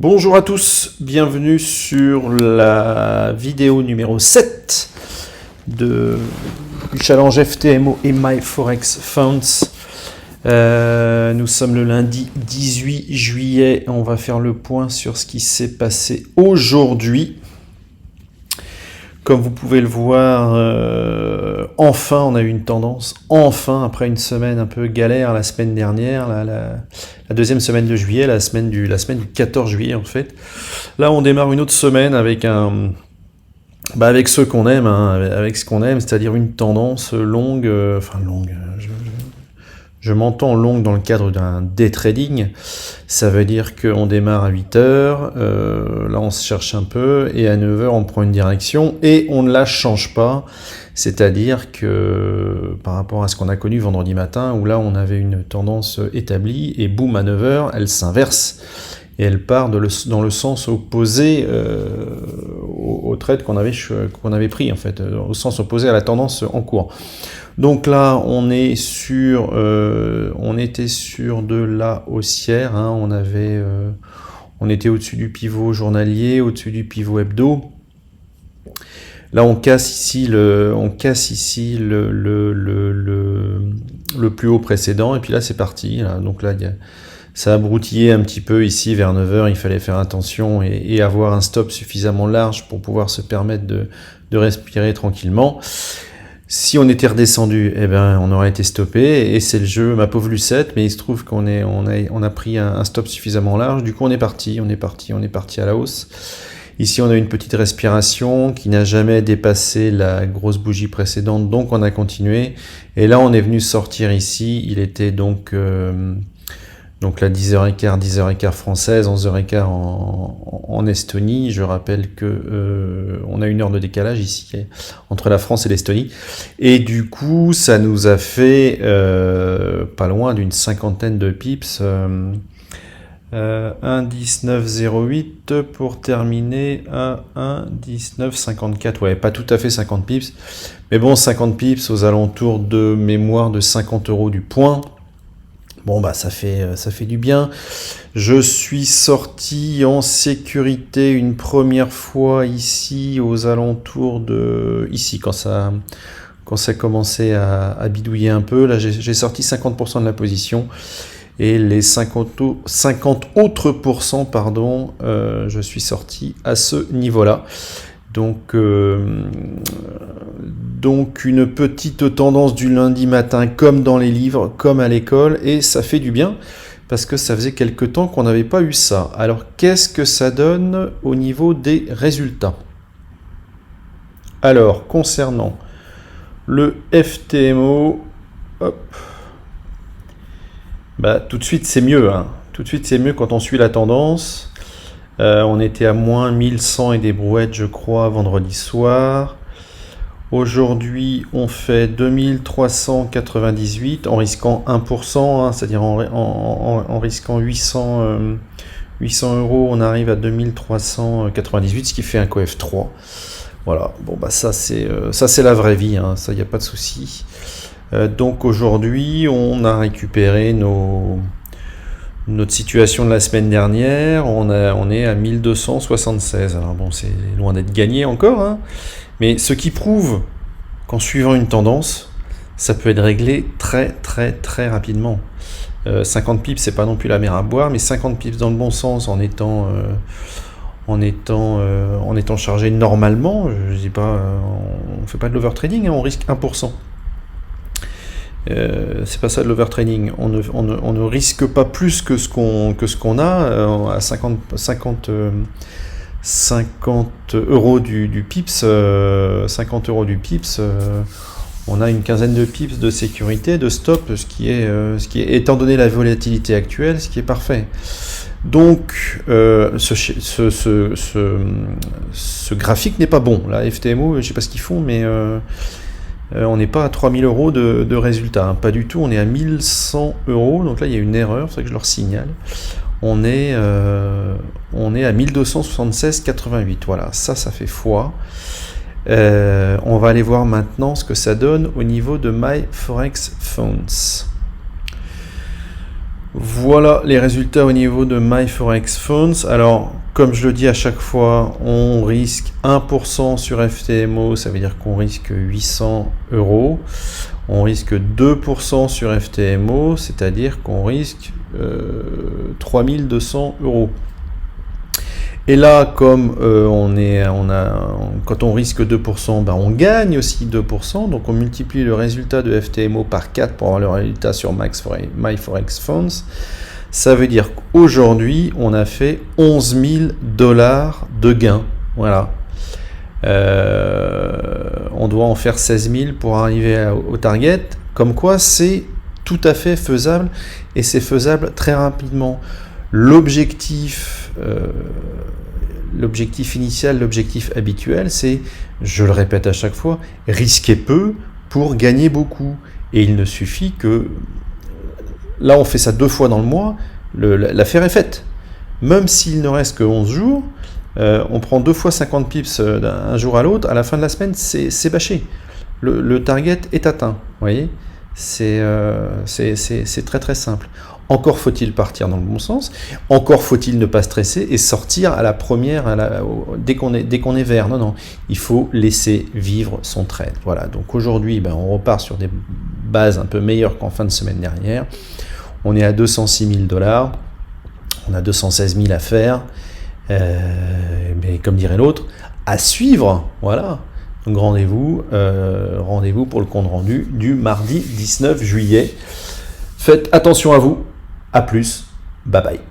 Bonjour à tous, bienvenue sur la vidéo numéro 7 du challenge FTMO et MyForex Funds. Nous sommes le lundi 18 juillet, on va faire le point sur ce qui s'est passé aujourd'hui. Comme vous pouvez le voir, enfin on a eu une tendance, enfin après une semaine un peu galère la semaine dernière, la deuxième semaine de juillet, la semaine du 14 juillet en fait. Là on démarre une autre semaine avec avec ce qu'on aime, avec ce qu'on aime, c'est-à-dire une tendance longue, je m'entends longue dans le cadre d'un day trading, ça veut dire qu'on démarre à 8h, là on se cherche un peu, et à 9h on prend une direction, et on ne la change pas, c'est-à-dire que par rapport à ce qu'on a connu vendredi matin, où là on avait une tendance établie, et boum, à 9h, elle s'inverse, et elle part dans le sens opposé au trade qu'on avait pris, en fait, au sens opposé à la tendance en cours. Donc là, on était sur de la haussière, on était au-dessus du pivot journalier, au-dessus du pivot hebdo. Là, on casse ici le plus haut précédent, et puis là, c'est parti. Là. Donc là, ça a broutillé un petit peu ici vers 9h, il fallait faire attention et avoir un stop suffisamment large pour pouvoir se permettre de respirer tranquillement. Si on était redescendu, on aurait été stoppé, et c'est le jeu, ma pauvre Lucette, mais il se trouve qu'on a pris un stop suffisamment large, du coup on est parti à la hausse. Ici on a une petite respiration qui n'a jamais dépassé la grosse bougie précédente, donc on a continué, et là on est venu sortir ici, il était donc la 10h15 française, 11h15 en Estonie. Je rappelle que on a une heure de décalage ici entre la France et l'Estonie. Et du coup, ça nous a fait pas loin d'une cinquantaine de pips. 1,1908 pour terminer à 1,1954. Ouais, pas tout à fait 50 pips. Mais bon, 50 pips aux alentours de mémoire de 50 € du point. Bon bah ça fait du bien. Je suis sorti en sécurité une première fois ici aux alentours de ici quand ça commençait à bidouiller un peu. Là j'ai sorti 50% de la position, et les 50 autres pourcents, je suis sorti à ce niveau-là. Donc une petite tendance du lundi matin, comme dans les livres, comme à l'école, et ça fait du bien, parce que ça faisait quelque temps qu'on n'avait pas eu ça. Alors qu'est-ce que ça donne au niveau des résultats? Alors, concernant le FTMO, tout de suite c'est mieux, tout de suite c'est mieux quand on suit la tendance. On était à moins 1100 et des brouettes, je crois, vendredi soir. Aujourd'hui, on fait 2398 en risquant 1%, c'est-à-dire en risquant 800 €, on arrive à 2398, ce qui fait un coef 3. Voilà, bon bah ça c'est la vraie vie, ça y a pas de souci. Donc aujourd'hui, on a récupéré notre situation de la semaine dernière, on est à 1276. Alors bon, c'est loin d'être gagné encore, mais ce qui prouve qu'en suivant une tendance, ça peut être réglé très très très rapidement. 50 pips, c'est pas non plus la mer à boire, mais 50 pips dans le bon sens, en étant chargé normalement, je dis pas, on fait pas de l'overtrading, on risque 1%. C'est pas ça de l'overtraining, on ne risque pas plus que ce qu'on a à 50 € du pips, 50 € du pips, on a une quinzaine de pips de sécurité, de stop, ce qui est étant donné la volatilité actuelle, ce qui est parfait. Donc ce graphique n'est pas bon. La FTMO, je sais pas ce qu'ils font, mais on n'est pas à 3000 € de résultats, pas du tout, on est à 1100 €, donc là il y a une erreur, c'est ça que je leur signale. On est à 1276,88, voilà, ça fait foi. On va aller voir maintenant ce que ça donne au niveau de MyForex Funds. Voilà les résultats au niveau de MyForex Funds. Alors, comme je le dis à chaque fois, on risque 1% sur FTMO, ça veut dire qu'on risque 800 euros. On risque 2% sur FTMO, c'est-à-dire qu'on risque 3200 euros. Et là, comme quand on risque 2%, ben on gagne aussi 2%. Donc on multiplie le résultat de FTMO par 4 pour avoir le résultat sur MyForex Funds. Ça veut dire qu'aujourd'hui, on a fait 11 000 $ de gain. Voilà. On doit en faire 16 000 pour arriver au target. Comme quoi, c'est tout à fait faisable et c'est faisable très rapidement. L'objectif initial, l'objectif habituel, c'est, je le répète à chaque fois, risquer peu pour gagner beaucoup. Et il ne suffit que, là on fait ça 2 fois dans le mois, l'affaire est faite. Même s'il ne reste que 11 jours, on prend 2 fois 50 pips d'un jour à l'autre, à la fin de la semaine, c'est bâché. Le target est atteint, vous voyez. C'est très très simple. Encore faut-il partir dans le bon sens, encore faut-il ne pas stresser et sortir à la première, dès qu'on est vert. Non, il faut laisser vivre son trade. Voilà, donc aujourd'hui, on repart sur des bases un peu meilleures qu'en fin de semaine dernière. On est à 206 000 $, on a 216 000 à faire, mais comme dirait l'autre, à suivre, voilà. Donc rendez-vous pour le compte rendu du mardi 19 juillet. Faites attention à vous. À plus. Bye bye.